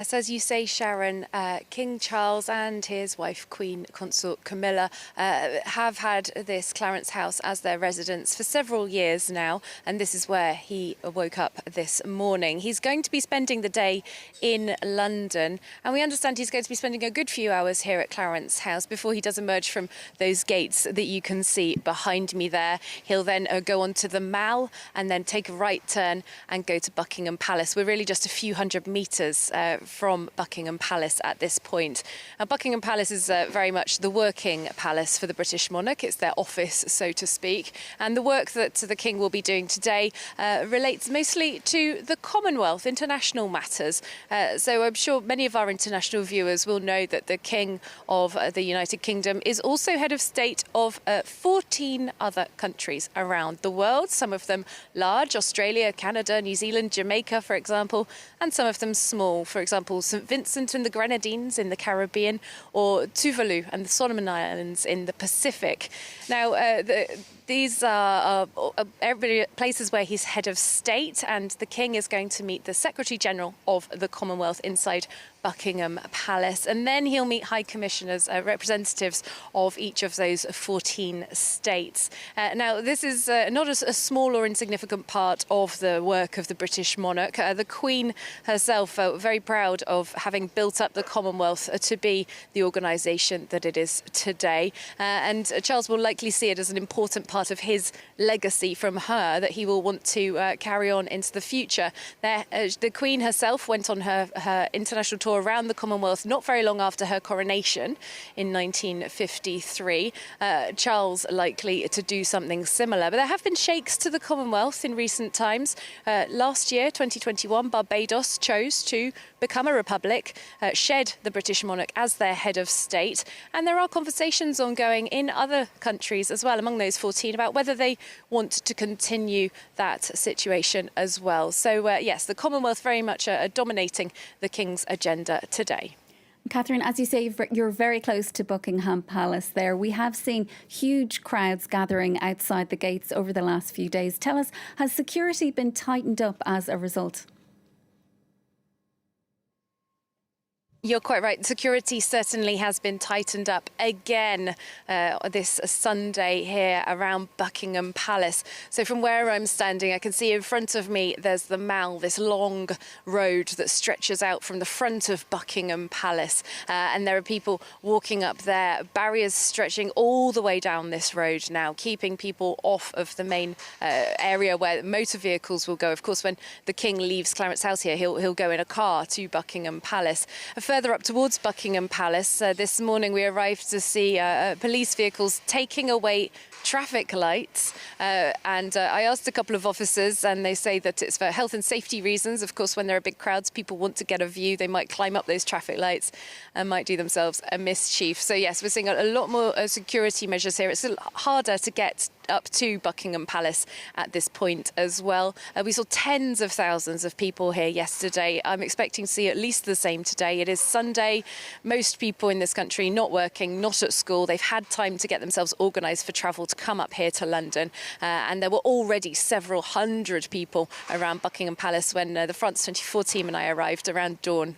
So as you say, Sharon, King Charles and his wife, Queen Consort Camilla, have had this Clarence House as their residence for several years now, and this is where he woke up this morning. He's going to be spending the day in London, and we understand he's going to be spending a good few hours here at Clarence House before he does emerge from those gates that you can see behind me there. He'll then go on to the Mall and then take a right turn and go to Buckingham Palace. We're really just a few hundred metres from Buckingham Palace at this point. Buckingham Palace is very much the working palace for the British monarch. It's their office, so to speak. And the work that the King will be doing today relates mostly to the Commonwealth, international matters. So I'm sure many of our international viewers will know that the King of the United Kingdom is also head of state of 14 other countries around the world, some of them large, Australia, Canada, New Zealand, Jamaica, for example, and some of them small, for example, St. Vincent and the Grenadines in the Caribbean, or Tuvalu and the Solomon Islands in the Pacific. Now, these are places where he's head of state, and the King is going to meet the Secretary General of the Commonwealth inside Buckingham Palace, and then he'll meet High Commissioners, representatives of each of those 14 states. Now, this is not a small or insignificant part of the work of the British monarch. The Queen herself very proud of having built up the Commonwealth to be the organisation that it is today, and Charles will likely see it as an important part of his legacy from her that he will want to carry on into the future. The Queen herself went on her international tour around the Commonwealth not very long after her coronation in 1953. Charles likely to do something similar. But there have been shakes to the Commonwealth in recent times. Last year, 2021, Barbados chose to become a republic, shed the British monarch as their head of state. And there are conversations ongoing in other countries as well, among those 14, about whether they want to continue that situation as well. So, yes, the Commonwealth very much dominating the King's agenda today. Catherine, as you say, you're very close to Buckingham Palace there. We have seen huge crowds gathering outside the gates over the last few days. Tell us, has security been tightened up as a result? You're quite right. Security certainly has been tightened up again this Sunday here around Buckingham Palace. So from where I'm standing, I can see in front of me there's the Mall, this long road that stretches out from the front of Buckingham Palace. And there are people walking up there, barriers stretching all the way down this road now, keeping people off of the main area where motor vehicles will go. Of course, when the King leaves Clarence House here, he'll go in a car to Buckingham Palace. Further up towards Buckingham Palace, this morning we arrived to see police vehicles taking away traffic lights, and I asked a couple of officers and they say that it's for health and safety reasons. Of course, when there are big crowds, people want to get a view. They might climb up those traffic lights and might do themselves a mischief. So yes, we're seeing a lot more security measures here. It's a little harder to get up to Buckingham Palace at this point as well. We saw tens of thousands of people here yesterday. I'm expecting to see at least the same today. It is Sunday. Most people in this country not working, not at school. They've had time to get themselves organised for travel to come up here to London. And there were already several hundred people around Buckingham Palace when the France 24 team and I arrived around dawn.